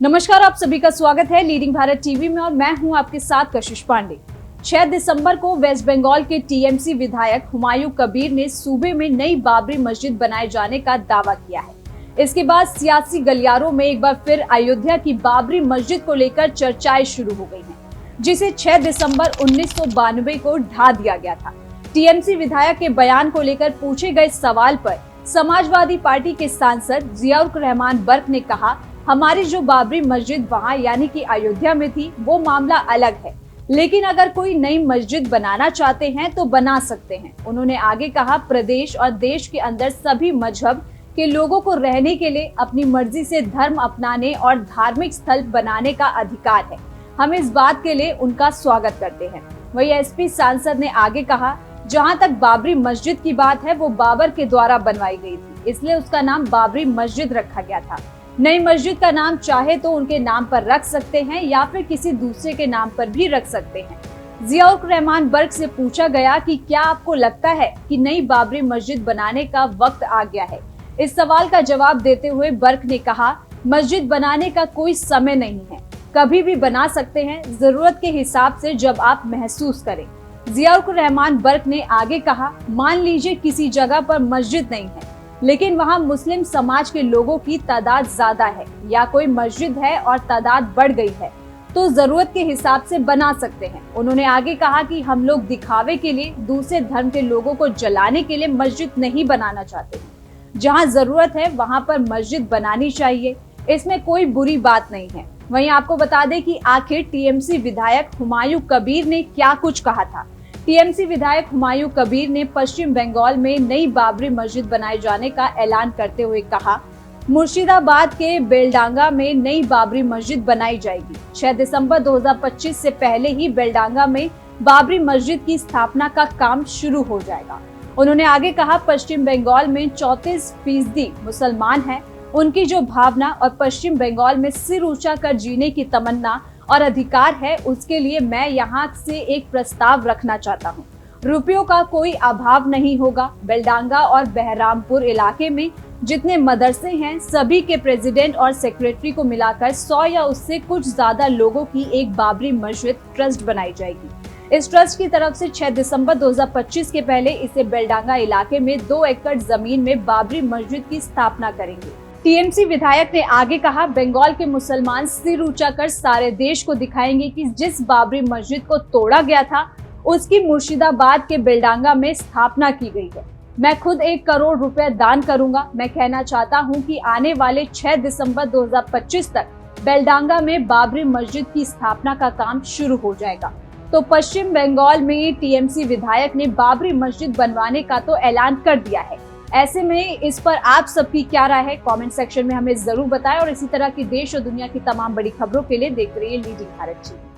नमस्कार, आप सभी का स्वागत है लीडिंग भारत टीवी में और मैं हूं आपके साथ कशिश पांडे। 6 दिसंबर को वेस्ट बंगाल के टीएमसी विधायक हुमायूं कबीर ने सूबे में नई बाबरी मस्जिद बनाए जाने का दावा किया है। इसके बाद सियासी गलियारों में एक बार फिर अयोध्या की बाबरी मस्जिद को लेकर चर्चाएं शुरू हो गई हैं, जिसे 6 दिसंबर 1992 को ढा दिया गया था। टीएमसी विधायक के बयान को लेकर पूछे गए सवाल पर समाजवादी पार्टी के सांसद जियाउर रहमान बर्क ने कहा, हमारी जो बाबरी मस्जिद वहाँ यानी कि अयोध्या में थी वो मामला अलग है, लेकिन अगर कोई नई मस्जिद बनाना चाहते हैं तो बना सकते हैं। उन्होंने आगे कहा, प्रदेश और देश के अंदर सभी मजहब के लोगों को रहने के लिए अपनी मर्जी से धर्म अपनाने और धार्मिक स्थल बनाने का अधिकार है। हम इस बात के लिए उनका स्वागत करते हैं। वही एसपी सांसद ने आगे कहा, जहां तक बाबरी मस्जिद की बात है वो बाबर के द्वारा बनवाई गई थी, इसलिए उसका नाम बाबरी मस्जिद रखा गया था। नई मस्जिद का नाम चाहे तो उनके नाम पर रख सकते हैं या फिर किसी दूसरे के नाम पर भी रख सकते हैं। जियाउर रहमान बर्क से पूछा गया कि क्या आपको लगता है कि नई बाबरी मस्जिद बनाने का वक्त आ गया है। इस सवाल का जवाब देते हुए बर्क ने कहा, मस्जिद बनाने का कोई समय नहीं है, कभी भी बना सकते हैं, जरूरत के हिसाब से जब आप महसूस करें। जियाउर रहमान बर्क ने आगे कहा, मान लीजिए किसी जगह पर मस्जिद नहीं है लेकिन वहाँ मुस्लिम समाज के लोगों की तादाद ज्यादा है या कोई मस्जिद है और तादाद बढ़ गई है तो जरूरत के हिसाब से बना सकते हैं। उन्होंने आगे कहा कि हम लोग दिखावे के लिए दूसरे धर्म के लोगों को जलाने के लिए मस्जिद नहीं बनाना चाहते। जहाँ जरूरत है वहाँ पर मस्जिद बनानी चाहिए, इसमें कोई बुरी बात नहीं है। वहीं आपको बता दें कि आखिर टीएमसी विधायक हुमायूं कबीर ने क्या कुछ कहा था। टीएमसी विधायक हुमायूं कबीर ने पश्चिम बंगाल में नई बाबरी मस्जिद बनाए जाने का ऐलान करते हुए कहा, मुर्शिदाबाद के बेलडांगा में नई बाबरी मस्जिद बनाई जाएगी। 6 दिसंबर 2025 से पहले ही बेलडांगा में बाबरी मस्जिद की स्थापना का काम शुरू हो जाएगा। उन्होंने आगे कहा, पश्चिम बंगाल में 34% मुसलमान हैं। उनकी जो भावना और पश्चिम बंगाल में सिर ऊंचा कर जीने की तमन्ना और अधिकार है, उसके लिए मैं यहाँ से एक प्रस्ताव रखना चाहता हूँ। रुपयों का कोई अभाव नहीं होगा। बेलडांगा और बहरामपुर इलाके में जितने मदरसे हैं सभी के प्रेसिडेंट और सेक्रेटरी को मिलाकर 100 या उससे कुछ ज्यादा लोगों की एक बाबरी मस्जिद ट्रस्ट बनाई जाएगी। इस ट्रस्ट की तरफ से 6 दिसंबर 2025 के पहले इसे बेलडांगा इलाके में 2 एकड़ जमीन में बाबरी मस्जिद की स्थापना करेंगे। टीएमसी विधायक ने आगे कहा, बंगाल के मुसलमान सिर ऊंचा कर सारे देश को दिखाएंगे कि जिस बाबरी मस्जिद को तोड़ा गया था उसकी मुर्शिदाबाद के बेलडांगा में स्थापना की गई है। मैं खुद 1 करोड़ रुपए दान करूंगा। मैं कहना चाहता हूं कि आने वाले 6 दिसंबर 2025 तक बेलडांगा में बाबरी मस्जिद की स्थापना का काम शुरू हो जाएगा। तो पश्चिम बंगाल में टीएमसी विधायक ने बाबरी मस्जिद बनवाने का तो ऐलान कर दिया है। ऐसे में इस पर आप सबकी क्या राय है, कमेंट सेक्शन में हमें जरूर बताएं और इसी तरह की देश और दुनिया की तमाम बड़ी खबरों के लिए देखते रहिए लीडिंग भारत टीवी।